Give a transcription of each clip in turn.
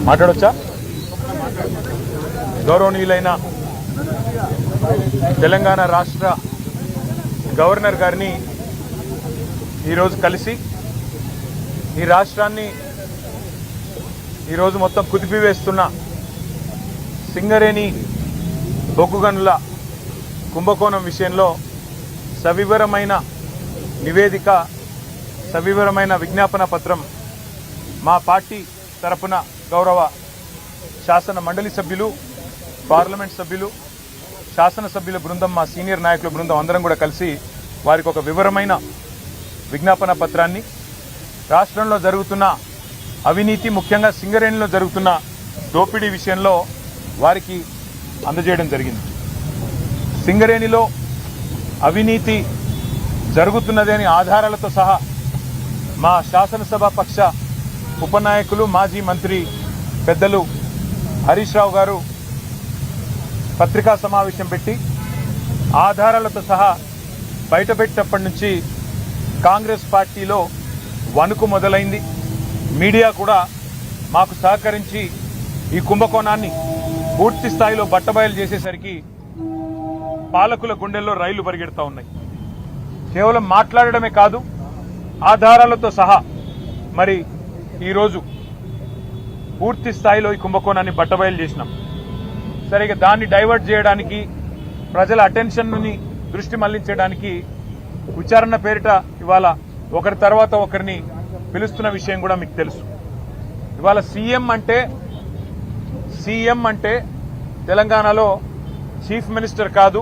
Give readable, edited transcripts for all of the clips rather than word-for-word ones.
మాట్లాడొచ్చా? గౌరవనీయులైన తెలంగాణ రాష్ట్ర గవర్నర్ గారిని ఈరోజు కలిసి ఈ రాష్ట్రాన్ని ఈరోజు మొత్తం కుదిపివేస్తున్న సింగరేణి బొగ్గు గనుల కుంభకోణం విషయంలో సవివరమైన నివేదిక, సవివరమైన విజ్ఞాపన పత్రం మా పార్టీ తరపున గౌరవ శాసన మండలి సభ్యులు, పార్లమెంట్ సభ్యులు, శాసనసభ్యుల బృందం, మా సీనియర్ నాయకుల బృందం అందరం కూడా కలిసి వారికి ఒక వివరమైన విజ్ఞాపన పత్రాన్ని రాష్ట్రంలో జరుగుతున్న అవినీతి, ముఖ్యంగా సింగరేణిలో జరుగుతున్న దోపిడీ విషయంలో వారికి అందజేయడం జరిగింది. సింగరేణిలో అవినీతి జరుగుతున్నదని ఆధారాలతో సహా మా శాసనసభ పక్ష ఉపనాయకులు, మాజీ మంత్రి పెద్దలు హరీష్ రావు గారు పత్రికా సమావేశం పెట్టి ఆధారాలతో సహా బయటపెట్టినప్పటి నుంచి కాంగ్రెస్ పార్టీలో వణుకు మొదలైంది. మీడియా కూడా మాకు సహకరించి ఈ కుంభకోణాన్ని పూర్తి స్థాయిలో బట్టబయలు చేసేసరికి పాలకుల గుండెల్లో రైళ్లు పరిగెడతా ఉన్నాయి. కేవలం మాట్లాడడమే కాదు, ఆధారాలతో సహా మరి ఈరోజు పూర్తి స్థాయిలో ఈ కుంభకోణాన్ని బట్టబయలు చేసినాం. సరిగా దాన్ని డైవర్ట్ చేయడానికి, ప్రజల అటెన్షన్ని దృష్టి మళ్లించడానికి విచారణ పేరిట ఇవాళ ఒకరి తర్వాత ఒకరిని పిలుస్తున్న విషయం కూడా మీకు తెలుసు. ఇవాళ సీఎం అంటే తెలంగాణలో చీఫ్ మినిస్టర్ కాదు,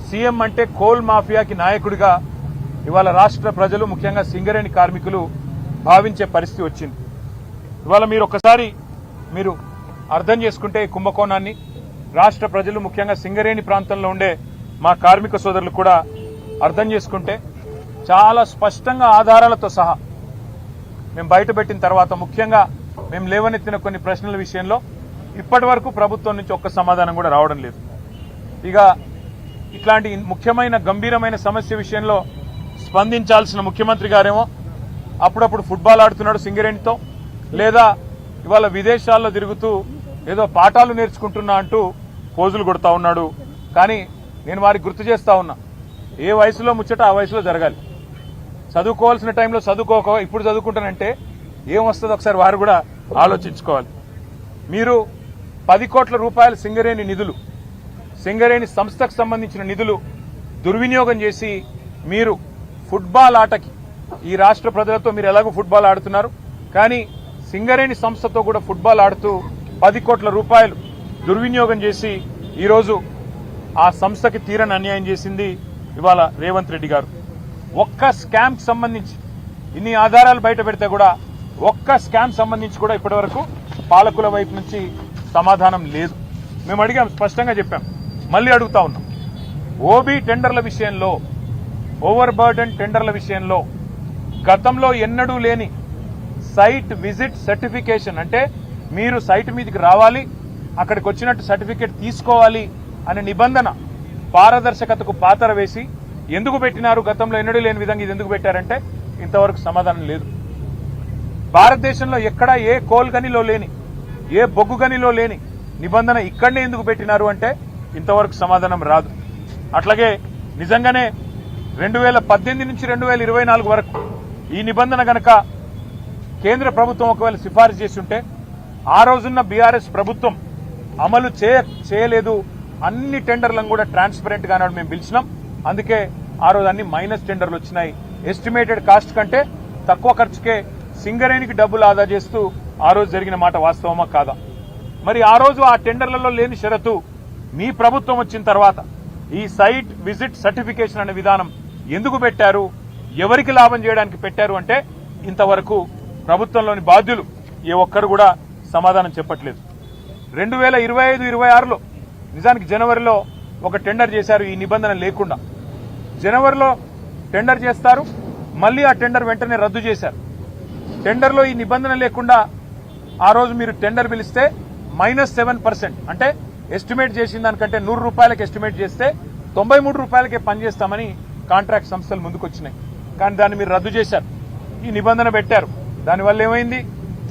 సీఎం అంటే కోల్ మాఫియాకి నాయకుడిగా ఇవాళ రాష్ట్ర ప్రజలు, ముఖ్యంగా సింగరేణి కార్మికులు భావించే పరిస్థితి వచ్చింది. ఇవాళ మీరు ఒక్కసారి అర్థం చేసుకుంటే ఈ కుంభకోణాన్ని రాష్ట్ర ప్రజలు, ముఖ్యంగా సింగరేణి ప్రాంతంలో ఉండే మా కార్మిక సోదరులు కూడా అర్థం చేసుకుంటే చాలా స్పష్టంగా ఆధారాలతో సహా మేము బయటపెట్టిన తర్వాత, ముఖ్యంగా మేము లేవనెత్తిన కొన్ని ప్రశ్నల విషయంలో ఇప్పటి వరకు ప్రభుత్వం నుంచి ఒక్క సమాధానం కూడా రావడం లేదు. ఇక ఇట్లాంటి ముఖ్యమైన గంభీరమైన సమస్య విషయంలో స్పందించాల్సిన ముఖ్యమంత్రి గారేమో అప్పుడప్పుడు ఫుట్బాల్ ఆడుతున్నాడు సింగరేణితో, లేదా ఇవాళ విదేశాల్లో తిరుగుతూ ఏదో పాఠాలు నేర్చుకుంటున్నా అంటూ పోజులు కొడతా ఉన్నాడు. కానీ నేను వారికి గుర్తు చేస్తా ఉన్నా, ఏ వయసులో ముచ్చట ఆ వయసులో జరగాలి. చదువుకోవాల్సిన టైంలో చదువుకోక ఇప్పుడు చదువుకుంటానంటే ఏం వస్తుందో ఒకసారి వారు కూడా ఆలోచించుకోవాలి. మీరు 10 కోట్ల రూపాయల సింగరేణి నిధులు, సింగరేణి సంస్థకు సంబంధించిన నిధులు దుర్వినియోగం చేసి మీరు ఫుట్బాల్ ఆటకి, ఈ రాష్ట్ర ప్రజలతో మీరు ఎలాగో ఫుట్బాల్ ఆడుతున్నారు, కానీ సింగరేణి సంస్థతో కూడా ఫుట్బాల్ ఆడుతూ 10 కోట్ల రూపాయలు దుర్వినియోగం చేసి ఈరోజు ఆ సంస్థకి తీరని అన్యాయం చేసింది ఇవాళ రేవంత్ రెడ్డి గారు. ఒక్క స్కామ్ సంబంధించి ఇన్ని ఆధారాలు బయట పెడితే కూడా ఒక్క స్కామ్ సంబంధించి కూడా ఇప్పటివరకు పాలకుల వైపు నుంచి సమాధానం లేదు. మేము అడిగాం, స్పష్టంగా చెప్పాం, మళ్ళీ అడుగుతా ఉన్నాం. ఓబీ టెండర్ల విషయంలో, ఓవర్ బర్డెన్ టెండర్ల విషయంలో గతంలో ఎన్నడూ లేని సైట్ విజిట్ సర్టిఫికేషన్, అంటే మీరు సైట్ మీదకి రావాలి, అక్కడికి వచ్చినట్టు సర్టిఫికేట్ తీసుకోవాలి అనే నిబంధన పారదర్శకతకు పాతర వేసి ఎందుకు పెట్టినారు, గతంలో ఎన్నడూ లేని విధంగా ఇది ఎందుకు పెట్టారంటే ఇంతవరకు సమాధానం లేదు. భారతదేశంలో ఎక్కడ ఏ కోల్ గనిలో లేని, ఏ బొగ్గు గనిలో లేని నిబంధన ఇక్కడనే ఎందుకు పెట్టినారు అంటే ఇంతవరకు సమాధానం రాదు. అట్లాగే నిజంగానే 2018 నుంచి 2024 వరకు ఈ నిబంధన గనక కేంద్ర ప్రభుత్వం ఒకవేళ సిఫారసు చేసి ఉంటే ఆ రోజున్న బీఆర్ఎస్ ప్రభుత్వం అమలు చేయలేదు. అన్ని టెండర్లను కూడా ట్రాన్స్పరెంట్ గా మేము పిలిచినాం. అందుకే ఆ రోజు అన్ని మైనస్ టెండర్లు వచ్చినాయి. ఎస్టిమేటెడ్ కాస్ట్ కంటే తక్కువ ఖర్చుకే సింగరేణికి డబ్బులు ఆదా చేస్తూ ఆ రోజు జరిగిన మాట వాస్తవమా కాదా? మరి ఆ రోజు ఆ టెండర్లలో లేని షరతు మీ ప్రభుత్వం వచ్చిన తర్వాత ఈ సైట్ విజిట్ సర్టిఫికేషన్ అనే విధానం ఎందుకు పెట్టారు, ఎవరికి లాభం చేయడానికి పెట్టారు అంటే ఇంతవరకు ప్రభుత్వంలోని బాధ్యులు ఏ ఒక్కరు కూడా సమాధానం చెప్పట్లేదు. 2025-26లో నిజానికి జనవరిలో ఒక టెండర్ చేశారు ఈ నిబంధన లేకుండా. జనవరిలో టెండర్ చేస్తారు, మళ్ళీ ఆ టెండర్ వెంటనే రద్దు చేశారు. టెండర్లో ఈ నిబంధన లేకుండా ఆ రోజు మీరు టెండర్ పిలిస్తే -7%, అంటే ఎస్టిమేట్ చేసిన దానికంటే 100 రూపాయలకు ఎస్టిమేట్ చేస్తే 93 రూపాయలకే పనిచేస్తామని కాంట్రాక్ట్ సంస్థలు ముందుకొచ్చినాయి. కానీ దాన్ని మీరు రద్దు చేశారు, ఈ నిబంధన పెట్టారు. దానివల్ల ఏమైంది,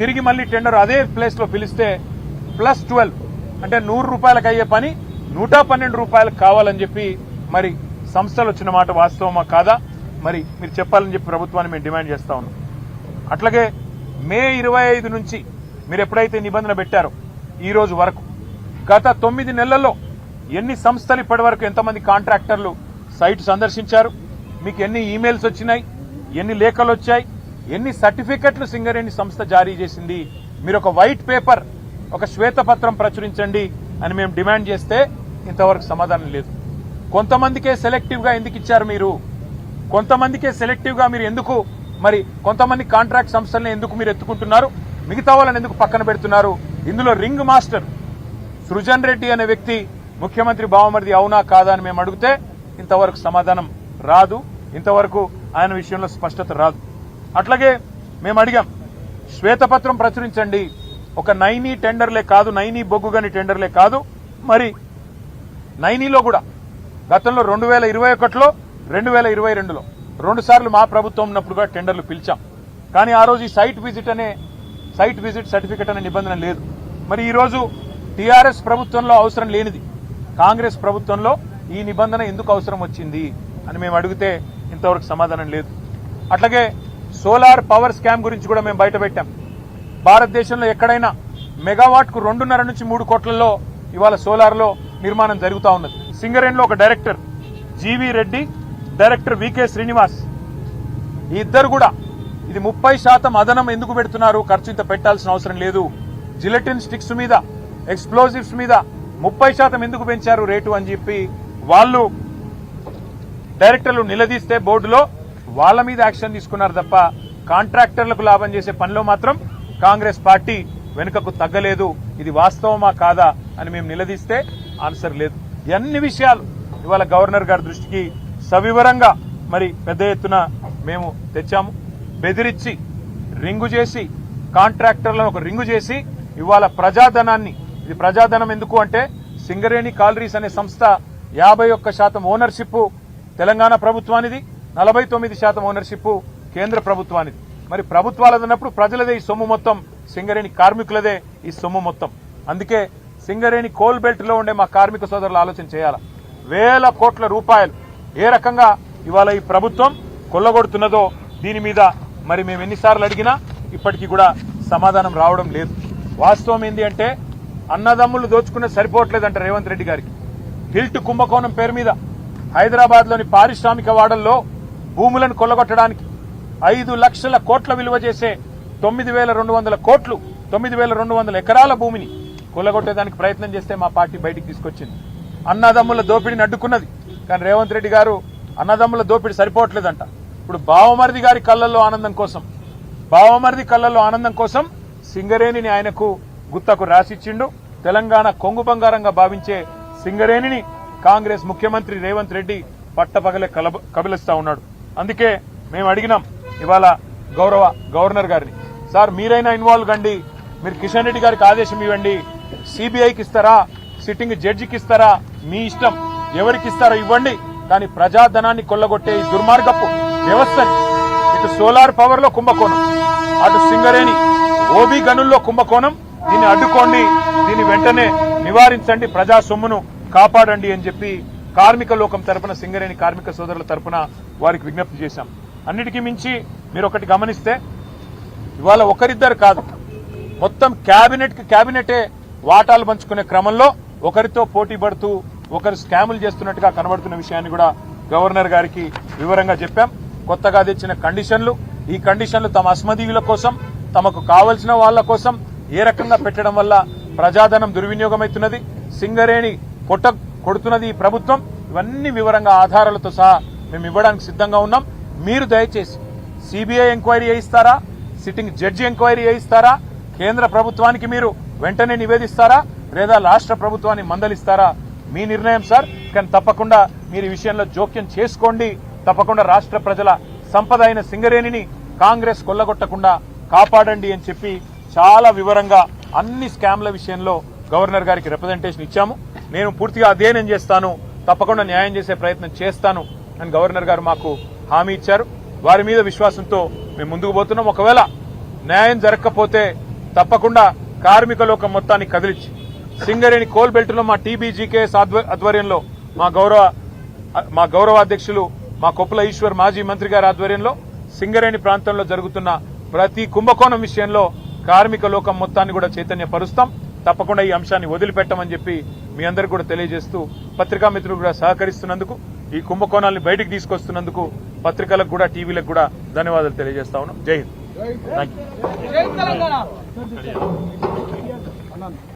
తిరిగి మళ్ళీ టెండర్ అదే ప్లేస్ లో పిలిస్తే +12 అంటే 100 రూపాయలకు అయ్యే పని 112 రూపాయలకు కావాలని చెప్పి మరి సంస్థలు వచ్చిన మాట వాస్తవమా కాదా మరి మీరు చెప్పాలని చెప్పి ప్రభుత్వాన్ని మేము డిమాండ్ చేస్తా ఉన్నాం. అట్లాగే మే 25 నుంచి మీరు ఎప్పుడైతే నిబంధన పెట్టారో ఈ రోజు వరకు గత 9 నెలల్లో ఎన్ని సంస్థలు ఇప్పటి వరకు ఎంతమంది కాంట్రాక్టర్లు సైట్ సందర్శించారు, మీకు ఎన్ని ఈమెయిల్స్ వచ్చినాయి, ఎన్ని లేఖలు వచ్చాయి, ఎన్ని సర్టిఫికెట్లు సింగరేణి సంస్థ జారీ చేసింది, మీరు ఒక వైట్ పేపర్ ఒక శ్వేతపత్రం ప్రచురించండి అని మేము డిమాండ్ చేస్తే ఇంతవరకు సమాధానం లేదు. కొంతమందికే సెలెక్టివ్ గా ఎందుకు ఇచ్చారు మీరు, కొంతమందికే సెలెక్టివ్ గా మీరు ఎందుకు మరి కొంతమంది కాంట్రాక్ట్ సంస్థల్ని ఎందుకు మీరు ఎత్తుకుంటున్నారు, మిగతా వాళ్ళని ఎందుకు పక్కన పెడుతున్నారు? ఇందులో రింగ్ మాస్టర్ సృజన్ రెడ్డి అనే వ్యక్తి ముఖ్యమంత్రి బావమరిది అవునా కాదా అని మేము అడిగితే ఇంతవరకు సమాధానం రాదు, ఇంతవరకు ఆయన విషయంలో స్పష్టత రాదు. అట్లాగే మేము అడిగాం శ్వేతపత్రం ప్రచురించండి, ఒక నైనీ టెండర్లే కాదు, నైనీ బొగ్గుగని టెండర్లే కాదు, మరి నైనీలో కూడా గతంలో 2021లో 2022లో 2 సార్లు మా ప్రభుత్వం ఉన్నప్పుడు కూడా టెండర్లు పిలిచాం. కానీ ఆ రోజు ఈ సైట్ విజిట్ సర్టిఫికెట్ అనే నిబంధన లేదు. మరి ఈ రోజు టీఆర్ఎస్ ప్రభుత్వంలో అవసరం లేనిది కాంగ్రెస్ ప్రభుత్వంలో ఈ నిబంధన ఎందుకు అవసరం వచ్చింది అని మేము అడిగితే ఇంతవరకు సమాధానం లేదు. అట్లాగే సోలార్ పవర్ స్కామ్ గురించి కూడా మేము బయటపెట్టాం. భారతదేశంలో ఎక్కడైనా మెగావాట్ కు 2.5 నుంచి 3 కోట్లలో ఇవాళ సోలార్ లో నిర్మాణం జరుగుతూ ఉన్నది. సింగరేణిలో ఒక director G V Reddy, director V K Srinivas, ఈ ఇద్దరు కూడా ఇది 30% అదనం ఎందుకు పెడుతున్నారు, ఖర్చు ఇంత పెట్టాల్సిన అవసరం లేదు, జిలెటిన్ స్టిక్స్ మీద ఎక్స్ప్లోజివ్స్ మీద 30% ఎందుకు పెంచారు రేటు అని చెప్పి వాళ్ళు డైరెక్టర్లు నిలదీస్తే బోర్డులో వాళ్ళ మీద యాక్షన్ తీసుకున్నారు తప్ప కాంట్రాక్టర్లకు లాభం చేసే పనిలో మాత్రం కాంగ్రెస్ పార్టీ వెనుకకు తగ్గలేదు. ఇది వాస్తవమా కాదా అని మేము నిలదీస్తే ఆన్సర్ లేదు. అన్ని విషయాలు ఇవాళ గవర్నర్ గారి దృష్టికి సవివరంగా మరి పెద్ద ఎత్తున మేము తెచ్చాము. బెదిరించి రింగు చేసి కాంట్రాక్టర్లను ఒక రింగు చేసి ఇవాళ ప్రజాధనాన్ని, ఇది ప్రజాధనం ఎందుకు అంటే సింగరేణి కాలరీస్ అనే సంస్థ 51% ఓనర్షిప్ తెలంగాణ ప్రభుత్వానిది, 49% ఓనర్షిప్ కేంద్ర ప్రభుత్వానిది. మరి ప్రభుత్వాలది ఉన్నప్పుడు ప్రజలదే ఈ సొమ్ము మొత్తం, సింగరేణి కార్మికులదే ఈ సొమ్ము మొత్తం. అందుకే సింగరేణి కోల్ బెల్ట్ లో ఉండే మా కార్మిక సోదరులు ఆలోచన చేయాలి. వేల కోట్ల రూపాయలు ఏ రకంగా ఇవాళ ఈ ప్రభుత్వం కొల్లగొడుతున్నదో దీని మీద మరి మేము ఎన్నిసార్లు అడిగినా ఇప్పటికీ కూడా సమాధానం రావడం లేదు. వాస్తవం ఏంటి అంటే అన్నదమ్ములు దోచుకునే సరిపోవట్లేదంట రేవంత్ రెడ్డి గారికి. హిల్ట్ కుంభకోణం పేరు మీద హైదరాబాద్ లోని పారిశ్రామిక వాడల్లో భూములను కొల్లగొట్టడానికి 5 లక్షల కోట్ల విలువ చేసే 9,200 కోట్లు, 9,200 ఎకరాల భూమిని కొల్లగొట్టేదానికి ప్రయత్నం చేస్తే మా పార్టీ బయటికి తీసుకొచ్చింది. అన్నదమ్ముల దోపిడిని అడ్డుకున్నది. కానీ రేవంత్ రెడ్డి గారు అన్నదమ్ముల దోపిడి సరిపోవట్లేదంట. ఇప్పుడు బావమరిది గారి కళ్ళల్లో ఆనందం కోసం సింగరేణిని ఆయనకు గుత్తకు రాసిచ్చిండు. తెలంగాణ కొంగు బంగారంగా భావించే సింగరేణిని కాంగ్రెస్ ముఖ్యమంత్రి రేవంత్ రెడ్డి పట్టపగలే కబలిస్తా ఉన్నాడు. అందుకే మేము అడిగినాం ఇవాళ గౌరవ గవర్నర్ గారిని, సార్ మీరైనా ఇన్వాల్వ్ కండి, మీరు కిషన్ రెడ్డి గారికి ఆదేశం ఇవ్వండి, సిబిఐకి ఇస్తారా, సిట్టింగ్ జడ్జికి ఇస్తారా, మీ ఇష్టం, ఎవరికి ఇస్తారో ఇవ్వండి, కానీ ప్రజాధనాన్ని కొల్లగొట్టే ఈ దుర్మార్గపు వ్యవస్థని, ఇటు సోలార్ పవర్ లో కుంభకోణం, అటు సింగరేణి ఓబీ గనుల్లో కుంభకోణం, దీన్ని అడ్డుకోండి, దీన్ని వెంటనే నివారించండి, ప్రజా సొమ్మును కాపాడండి అని చెప్పి కార్మిక లోకం తరపున, సింగరేణి కార్మిక సోదరుల తరపున వారికి విజ్ఞప్తి చేశాం. అన్నిటికీ మించి మీరు ఒకటి గమనిస్తే ఇవాళ ఒకరిద్దరు కాదు, మొత్తం క్యాబినెటే వాటాలు పంచుకునే క్రమంలో ఒకరితో పోటీ పడుతూ ఒకరు స్కాములు చేస్తున్నట్టుగా కనబడుతున్న విషయాన్ని కూడా గవర్నర్ గారికి వివరంగా చెప్పాం. కొత్తగా తెచ్చిన కండిషన్లు, ఈ కండిషన్లు తమ అస్మదీయుల కోసం, తమకు కావలసిన వాళ్ల కోసం ఏ రకంగా పెట్టడం వల్ల ప్రజాధనం దుర్వినియోగమవుతున్నది, సింగరేణి పొట్ట కొడుతున్నది ఈ ప్రభుత్వం, ఇవన్నీ వివరంగా ఆధారాలతో సహా మేము ఇవ్వడానికి సిద్ధంగా ఉన్నాం. మీరు దయచేసి సిబిఐ ఎంక్వైరీ చేయిస్తారా, సిట్టింగ్ జడ్జి ఎంక్వైరీ చేయిస్తారా, కేంద్ర ప్రభుత్వానికి మీరు వెంటనే నివేదిస్తారా, లేదా రాష్ట్ర ప్రభుత్వాన్ని మందలిస్తారా, మీ నిర్ణయం సార్. కానీ తప్పకుండా మీరు ఈ విషయంలో జోక్యం చేసుకోండి. తప్పకుండా రాష్ట్ర ప్రజల సంపద అయిన సింగరేణిని కాంగ్రెస్ కొల్లగొట్టకుండా కాపాడండి అని చెప్పి చాలా వివరంగా అన్ని స్కామ్ల విషయంలో గవర్నర్ గారికి రిప్రజెంటేషన్ ఇచ్చాము. నేను పూర్తిగా అధ్యయనం చేస్తాను, తప్పకుండా న్యాయం చేసే ప్రయత్నం చేస్తాను అని గవర్నర్ గారు మాకు హామీ ఇచ్చారు. వారి మీద విశ్వాసంతో మేము ముందుకు పోతున్నాం. ఒకవేళ న్యాయం జరగకపోతే తప్పకుండా కార్మిక లోకం మొత్తాన్ని కదిలించి సింగరేణి కోల్ బెల్ట్ లో మా టీబీజీకేఎస్ ఆధ్వర్యంలో మా గౌరవ అధ్యక్షులు మా కొప్పుల ఈశ్వర్ మాజీ మంత్రి గారి ఆధ్వర్యంలో సింగరేణి ప్రాంతంలో జరుగుతున్న ప్రతి కుంభకోణం విషయంలో కార్మిక లోకం మొత్తాన్ని కూడా చైతన్యపరుస్తాం. తప్పకుండా ఈ అంశాన్ని వదిలిపెట్టమని చెప్పి మీ అందరికీ కూడా తెలియజేస్తూ పత్రికా మిత్రులు కూడా సహకరిస్తున్నందుకు, ఈ కుంభకోణాన్ని బయటికి తీసుకొస్తున్నందుకు పత్రికలకు కూడా టీవీలకు కూడా ధన్యవాదాలు తెలియజేస్తా ఉన్నాం. జై హింద్. Thank you.